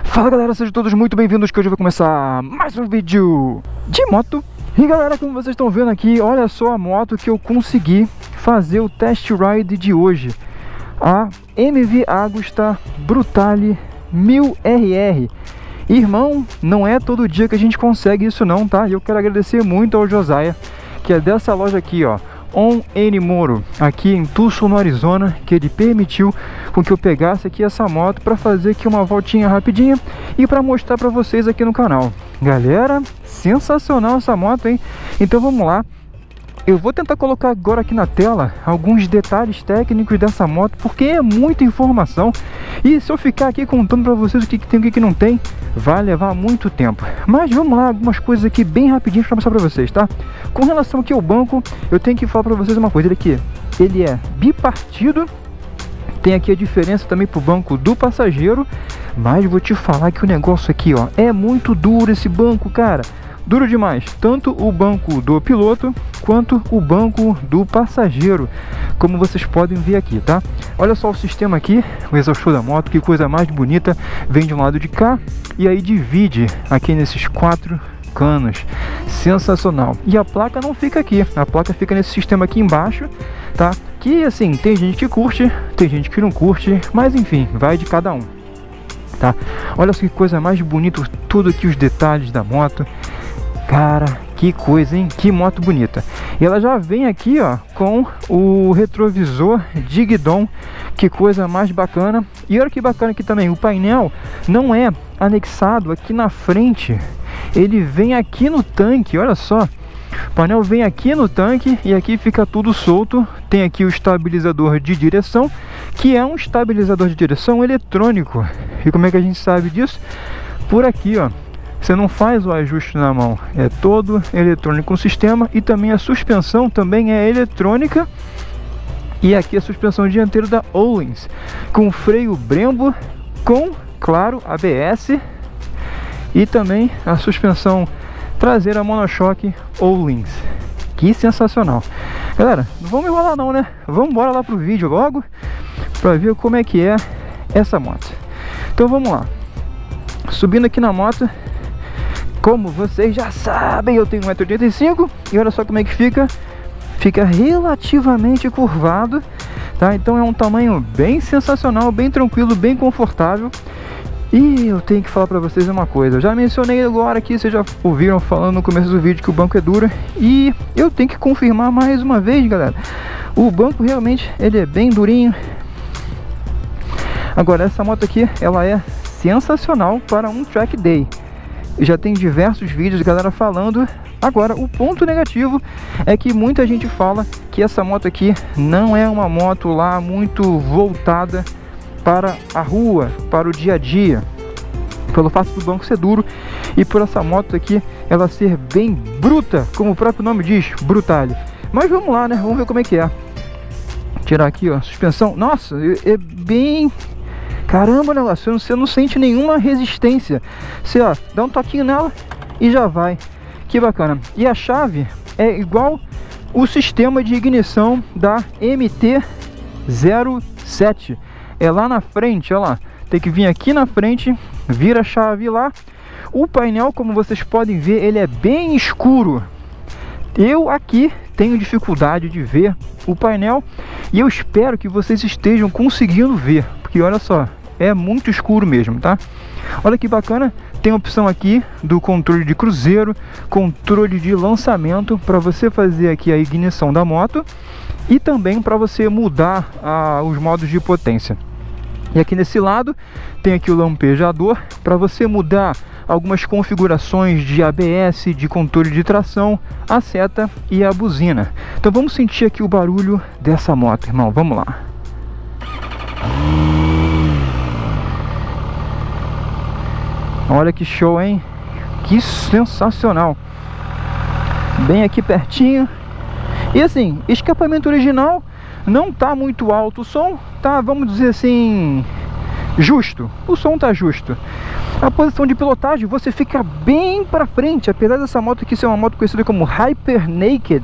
Fala galera, sejam todos muito bem-vindos, que hoje eu vou começar mais um vídeo de moto. E galera, como vocês estão vendo aqui, olha só a moto que eu consegui fazer o test ride de hoje. A MV Agusta Brutale 1000RR. Irmão, não é todo dia que a gente consegue isso não, tá? E eu quero agradecer muito ao Josiah, que é dessa loja aqui, ó, On N Moro, aqui em Tucson, no Arizona, que ele permitiu com que eu pegasse aqui essa moto para fazer aqui uma voltinha rapidinha e para mostrar para vocês aqui no canal. Galera, sensacional essa moto, hein? Então vamos lá. Eu vou tentar colocar agora aqui na tela alguns detalhes técnicos dessa moto, porque é muita informação. E se eu ficar aqui contando para vocês o que tem e o que não tem, vai levar muito tempo. Mas vamos lá, algumas coisas aqui bem rapidinho para mostrar para vocês, tá? Com relação aqui ao banco, eu tenho que falar para vocês uma coisa. Ele é bipartido. Tem aqui a diferença também pro banco do passageiro. Mas vou te falar que o negócio aqui, ó, é muito duro esse banco, cara. Duro demais, tanto o banco do piloto quanto o banco do passageiro, como vocês podem ver aqui, tá? Olha só o sistema aqui, o exaustor da moto, que coisa mais bonita. Vem de um lado de cá e aí divide aqui nesses 4 canos. Sensacional. E a placa não fica aqui, a placa fica nesse sistema aqui embaixo, tá? Que assim, tem gente que curte, tem gente que não curte, mas enfim, vai de cada um, tá? Olha só que coisa mais bonita, tudo aqui, os detalhes da moto. Cara, que coisa, hein? Que moto bonita. E ela já vem aqui, ó, com o retrovisor de guidão. Que coisa mais bacana. E olha que bacana aqui também, o painel não é anexado aqui na frente. Ele vem aqui no tanque, olha só. O painel vem aqui no tanque e aqui fica tudo solto. Tem aqui o estabilizador de direção, que é um estabilizador de direção eletrônico. E como é que a gente sabe disso? Por aqui, ó. Você não faz o ajuste na mão, é todo eletrônico o sistema. E também a suspensão também é eletrônica. E aqui a suspensão dianteira da Öhlins, com freio Brembo, com, claro, ABS. E também a suspensão traseira monochoque Öhlins. Que sensacional. Galera, não vamos enrolar não, né? Vamos embora lá pro vídeo logo, para ver como é que é essa moto. Então vamos lá. Subindo aqui na moto. Como vocês já sabem, eu tenho 1,85 m e olha só como é que fica. Fica relativamente curvado, tá? Então é um tamanho bem sensacional, bem tranquilo, bem confortável. E eu tenho que falar pra vocês uma coisa. Eu já mencionei agora aqui, vocês já ouviram falando no começo do vídeo que o banco é duro. E eu tenho que confirmar mais uma vez, galera. O banco realmente, ele é bem durinho. Agora essa moto aqui, ela é sensacional para um track day. Já tem diversos vídeos de galera falando. Agora, o ponto negativo é que muita gente fala que essa moto aqui não é uma moto lá muito voltada para a rua, para o dia a dia, pelo fato do banco ser duro e por essa moto aqui ela ser bem bruta, como o próprio nome diz, Brutale. Mas vamos lá, né? Vamos ver como é que é. Tirar aqui, ó, a suspensão. Nossa, é bem... Caramba, negócio, você não sente nenhuma resistência. Você, ó, dá um toquinho nela e já vai. Que bacana. E a chave é igual o sistema de ignição da MT-07. É lá na frente, ó lá. Tem que vir aqui na frente, vira a chave lá. O painel, como vocês podem ver, ele é bem escuro. Eu aqui tenho dificuldade de ver o painel e eu espero que vocês estejam conseguindo ver, porque olha só, é muito escuro mesmo, tá? Olha que bacana, tem a opção aqui do controle de cruzeiro, controle de lançamento para você fazer aqui a ignição da moto e também para você mudar os modos de potência. E aqui nesse lado tem aqui o lampejador para você mudar algumas configurações de ABS, de controle de tração, a seta e a buzina. Então vamos sentir aqui o barulho dessa moto, irmão, vamos lá. Olha que show, hein? Que sensacional. Bem aqui pertinho. E assim, escapamento original não tá muito alto o som, tá, vamos dizer assim, justo. O som tá justo. A posição de pilotagem, você fica bem para frente, apesar dessa moto aqui ser uma moto conhecida como Hyper Naked,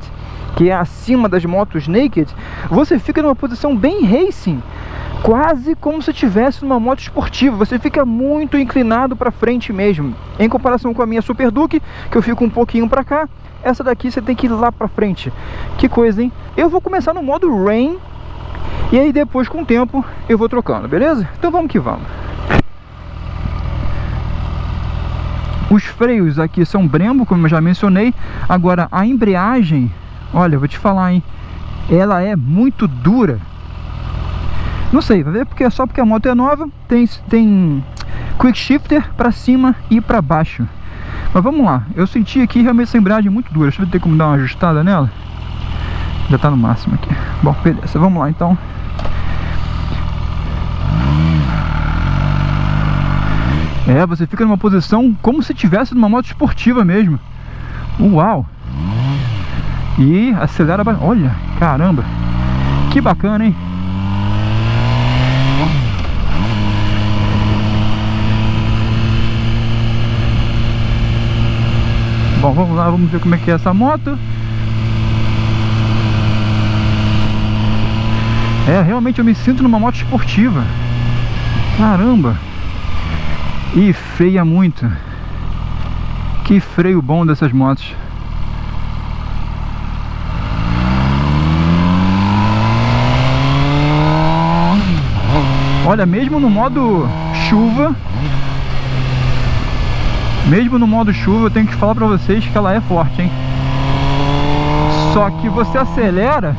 que é acima das motos Naked, você fica numa posição bem racing, quase como se estivesse numa moto esportiva. Você fica muito inclinado para frente mesmo. Em comparação com a minha Super Duke, que eu fico um pouquinho para cá, essa daqui você tem que ir lá para frente. Que coisa, hein? Eu vou começar no modo Rain e aí depois, com o tempo, eu vou trocando, beleza? Então vamos que vamos. Os freios aqui são Brembo, como eu já mencionei. Agora a embreagem, olha, eu vou te falar, hein? Ela é muito dura. Não sei, vai ver, porque só porque a moto é nova. Tem quick shifter para cima e para baixo. Mas vamos lá, eu senti aqui realmente essa embreagem muito dura. Deixa eu ter como dar uma ajustada nela. Já tá no máximo aqui. Bom, beleza, vamos lá então. É, você fica numa posição como se estivesse numa moto esportiva mesmo. Uau! E acelera bastante. Olha, caramba! Que bacana, hein? Bom, vamos lá, vamos ver como é que é essa moto. É, realmente eu me sinto numa moto esportiva. Caramba! E freia muito. Que freio bom dessas motos. Olha, mesmo no modo chuva, eu tenho que falar pra vocês que ela é forte, hein? Só que você acelera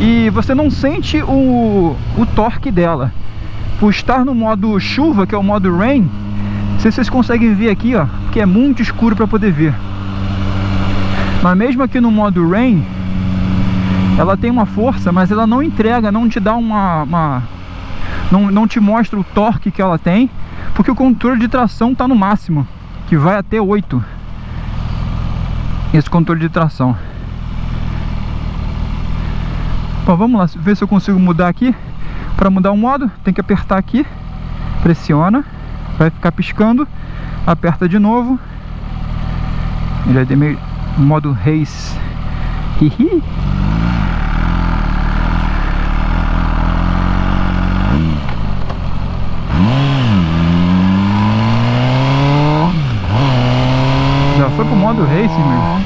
e você não sente o torque dela. Por estar no modo chuva, que é o modo Rain, não sei se vocês conseguem ver aqui, ó, porque é muito escuro para poder ver. Mas mesmo aqui no modo Rain, ela tem uma força, mas ela não entrega, não te dá não te mostra o torque que ela tem, porque o controle de tração está no máximo, que vai até 8. Esse controle de tração. Bom, vamos lá, ver se eu consigo mudar aqui. Para mudar o modo, tem que apertar aqui, pressiona, vai ficar piscando, aperta de novo. Ele é meio modo race. Hihi. Já foi pro modo race mesmo.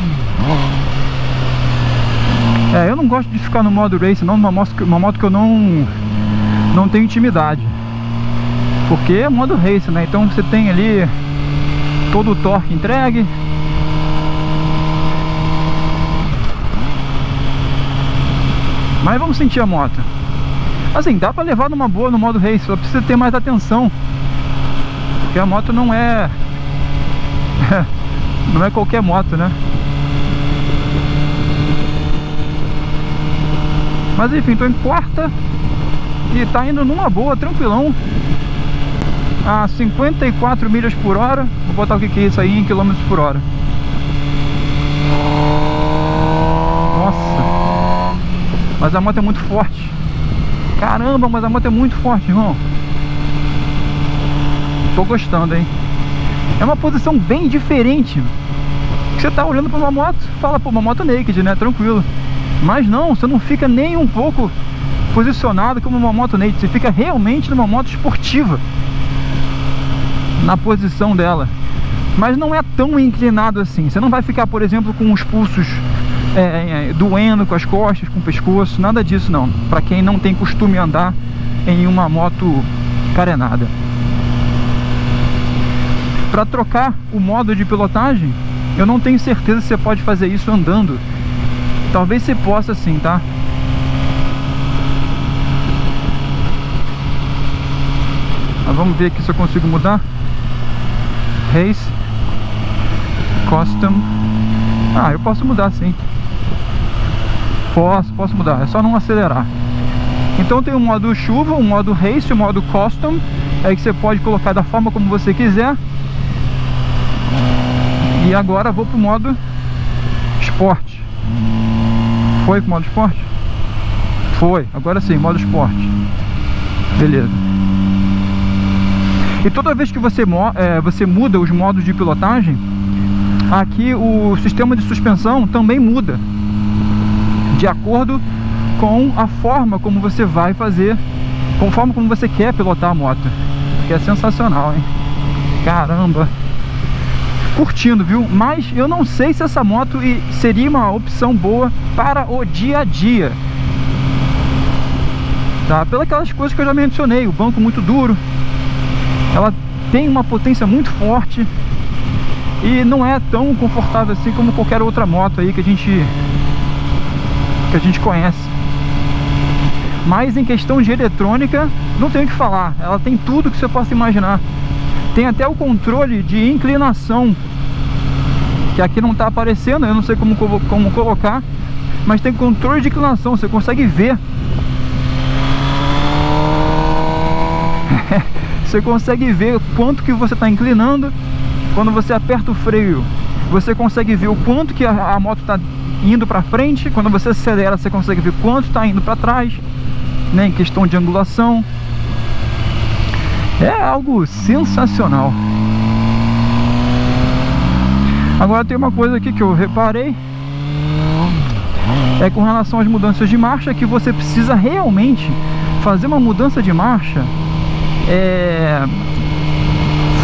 É, eu não gosto de ficar no modo race, não, uma moto que eu não tenho intimidade, porque é modo race, né? Então você tem ali todo o torque entregue. Mas vamos sentir a moto. Assim, dá pra levar numa boa no modo race, só precisa ter mais atenção, porque a moto não é não é qualquer moto, né? Mas enfim, tô em quarta e tá indo numa boa, tranquilão, a 54 milhas por hora. Vou botar o que é isso aí em quilômetros por hora. Nossa, mas a moto é muito forte. Caramba, mas a moto é muito forte, irmão. Tô gostando, hein? É uma posição bem diferente. Você tá olhando pra uma moto, fala, pô, uma moto naked, né? Tranquilo. Mas não, você não fica nem um pouco posicionado como uma moto naked. Você fica realmente numa moto esportiva na posição dela. Mas não é tão inclinado assim. Você não vai ficar, por exemplo, com os pulsos doendo com as costas, com o pescoço. Nada disso não. Pra quem não tem costume andar em uma moto carenada. Para trocar o modo de pilotagem, eu não tenho certeza se você pode fazer isso andando. Talvez você possa sim, tá? Mas vamos ver aqui se eu consigo mudar. Race, Custom. Ah, eu posso mudar sim. Posso mudar, é só não acelerar. Então tem o modo chuva, o modo Race, o modo Custom. Aí que você pode colocar da forma como você quiser. E agora vou pro modo esporte. Foi pro modo esporte? Foi, agora sim, modo esporte. Beleza. E toda vez que você muda os modos de pilotagem, aqui o sistema de suspensão também muda, de acordo com a forma como você vai fazer conforme como você quer pilotar a moto, que é sensacional, hein? Caramba, curtindo, viu? Mas eu não sei se essa moto seria uma opção boa para o dia a dia, tá? Pelas aquelas coisas que eu já mencionei, o banco muito duro, ela tem uma potência muito forte e não é tão confortável assim como qualquer outra moto aí que a gente conhece. Mas em questão de eletrônica, não tem o que falar, ela tem tudo que você possa imaginar. Tem até o controle de inclinação, que aqui não está aparecendo, eu não sei como colocar, mas tem controle de inclinação, você consegue ver. Você consegue ver quanto que você está inclinando. Quando você aperta o freio, você consegue ver o quanto que a moto está indo para frente. Quando você acelera, você consegue ver quanto está indo para trás, né, em questão de angulação. É algo sensacional. Agora tem uma coisa aqui que eu reparei, é com relação às mudanças de marcha, que você precisa realmente fazer uma mudança de marcha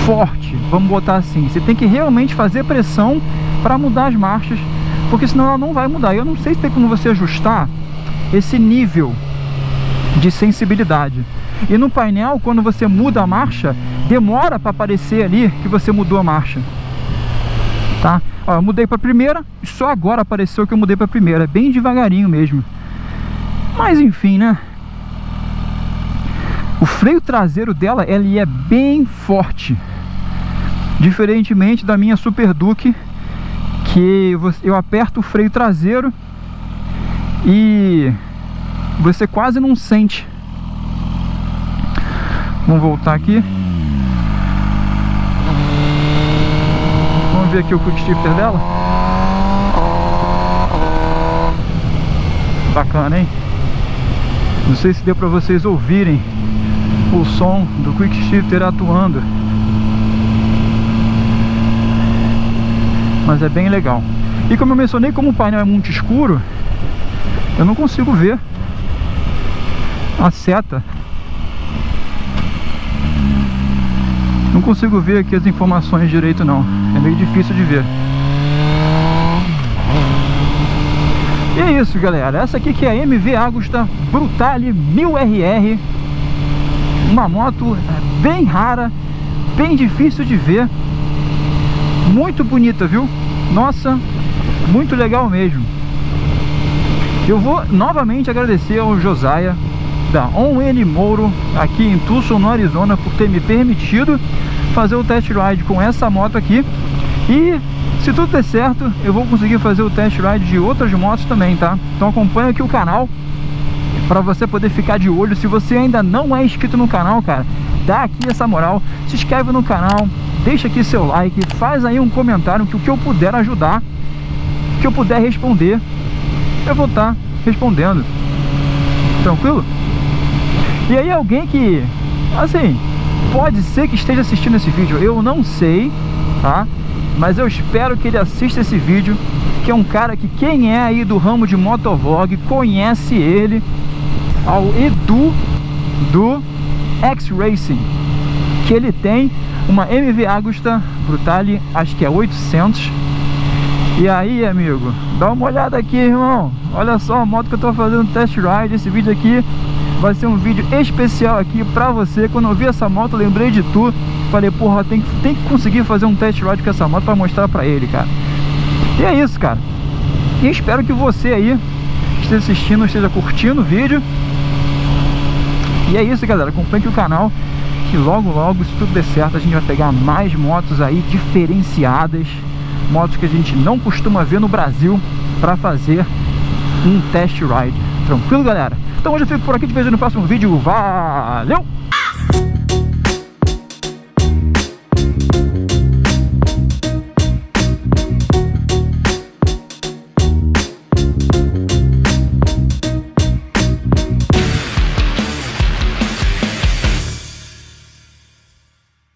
forte, vamos botar assim. Você tem que realmente fazer pressão para mudar as marchas, porque senão ela não vai mudar. Eu não sei se tem como você ajustar esse nível de sensibilidade. E no painel, quando você muda a marcha, demora para aparecer ali que você mudou a marcha, tá? Ó, eu mudei para primeira, só agora apareceu que eu mudei para primeira, bem devagarinho mesmo. Mas enfim, né? O freio traseiro dela, ele é bem forte, diferentemente da minha Super Duke, que eu aperto o freio traseiro e você quase não sente. Vamos voltar aqui. Vamos ver aqui o quick shifter dela. Bacana, hein? Não sei se deu para vocês ouvirem o som do quick shifter atuando, mas é bem legal. E como eu mencionei, como o painel é muito escuro, eu não consigo ver a seta. Não consigo ver aqui as informações direito não, é meio difícil de ver. E é isso, galera, essa aqui que é a MV Agusta Brutale 1000RR, uma moto bem rara, bem difícil de ver, muito bonita, viu? Nossa, muito legal mesmo. Eu vou novamente agradecer ao Josiah da ON Moto aqui em Tucson, no Arizona, por ter me permitido fazer o test ride com essa moto aqui. E se tudo der certo, eu vou conseguir fazer o test ride de outras motos também, tá? Então acompanha aqui o canal para você poder ficar de olho. Se você ainda não é inscrito no canal, cara, dá aqui essa moral, se inscreve no canal, deixa aqui seu like, faz aí um comentário, que o que eu puder ajudar, o que eu puder responder, eu vou estar respondendo. Tranquilo? E aí alguém que, assim, pode ser que esteja assistindo esse vídeo, eu não sei, tá? Mas eu espero que ele assista esse vídeo, que é um cara que quem é aí do ramo de motovlog conhece ele, ao Edu do X-Racing, que ele tem uma MV Agusta Brutale, acho que é 800. E aí, amigo, dá uma olhada aqui, irmão, olha só a moto que eu tô fazendo test ride. Esse vídeo aqui vai ser um vídeo especial aqui pra você. Quando eu vi essa moto, eu lembrei de tu, falei, porra, tem que conseguir fazer um test ride com essa moto pra mostrar pra ele, cara. E é isso, cara, e espero que você aí esteja assistindo, esteja curtindo o vídeo. E é isso, galera, acompanhe aqui o canal, que logo logo, se tudo der certo, a gente vai pegar mais motos aí diferenciadas, motos que a gente não costuma ver no Brasil, para fazer um test ride. Tranquilo, galera? Então hoje eu fico por aqui, te vejo no próximo vídeo. Valeu!